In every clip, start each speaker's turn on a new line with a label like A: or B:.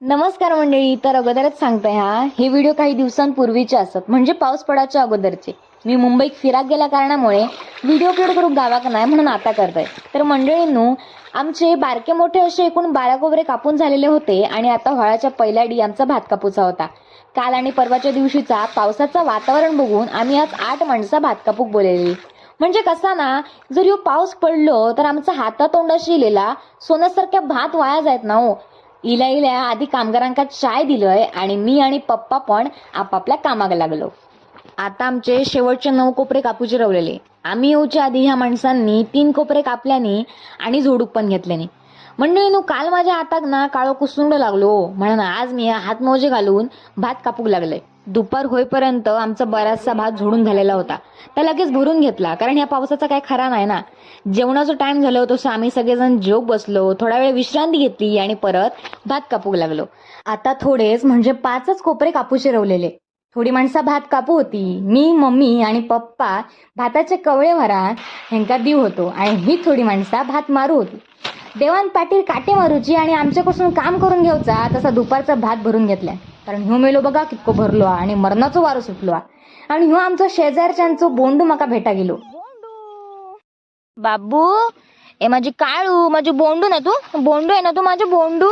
A: नमस्कार मंडळी. तर अगोदरच सांगते हे व्हिडिओ काही दिवसांपूर्वीचे असत, म्हणजे पाऊस पडायच्या अगोदरचे. मी मुंबईत फिराक गेल्या कारणामुळे व्हिडिओ अपलोड करू गावाक नाही म्हणून आता करताय. तर मंडळींनो, आमचे बारके मोठे असे एकूण 12 कोबरे कापून झालेले होते आणि आता होळाच्या पहिल्या डी आमचा भात कापूचा होता. काल आणि परवाच्या दिवशीचा पावसाचं वातावरण बघून आम्ही आज 8 माणसं भात कापूक बोललेली. म्हणजे कसा ना, जर ह्यो पाऊस पडलो तर आमचा हातातोंडाशी इलेला सोन्यासारख्या भात वाया जायत ना हो. इल्या इल्या आधी कामगारांका चाय दिलंय आणि मी आणि पप्पा पण आपापल्या कामाला लागलो. आता आमचे शेवटचे 9 कोपरे कापूचे रवलेले. आम्ही येऊच्या आधी ह्या माणसांनी 3 कोपरे कापल्यानी आणि झोडूक पण घेतल्यानी. मंडळीनो, काल माझ्या हातात ना काळो कुसुंड लागलो, म्हणून आज मी हातमोजे घालून भात कापूक लागले. दुपार होईपर्यंत आमचा बराचसा भात झोडून झालेला होता. त्या लगेच भरून घेतला, कारण या पावसाचा काय खरा नाही ना. जेवणाचा टाइम झालो तसं आम्ही सगळेजण जेवूक बसलो, थोडा वेळ विश्रांती घेतली आणि परत भात कापूक लागलो. आता थोडेच म्हणजे 5च कोपरे कापूचे रवलेले. थोडी माणसं भात कापू होती. मी, मम्मी आणि पप्पा भाताचे कवळे भरान ह्यांका देऊ होतो आणि ही थोडी माणसं भात मारू होती. देवान पाटील काटे मारूची आणि आमच्यापासून काम करून घ्यायचा तसा दुपारचा भात भरून घेतलाय. कारण ह्यो मेलो बघा कितको भरलो आणि मरणाचो वारो सुटलो. आणि ह्यो आमचा शेजारच्यांचो बोंडू मका भेटा गेलो. बाबू, ए माझी काळू, माझी बोंडू ना तू, बोंडू आहे ना तू, माझी बोंडू.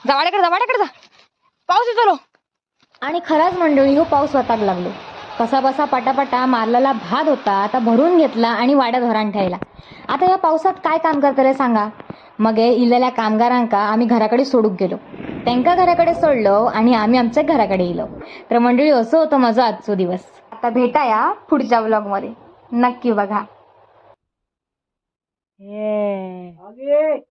A: जवाड्याकडे जा, पाऊस येतो. आणि खराच मंडळी, हो पाऊस वाटायला लागलो. कसा बसा पटापटा मारलेला भात होता आता भरून घेतला आणि वाड्यात धरान ठेवला. आता या पावसात काय काम करतले सांगा. मग इलेल्या कामगारांका आम्ही घराकडे सोडूक गेलो. त्यांका घराकडे सोडलो आणि आम्ही आमच्या घराकडे येलो. तर मंडळी, असं होतं माझा आजचा दिवस. आता भेटाया पुढच्या व्लॉग मध्ये, नक्की बघा.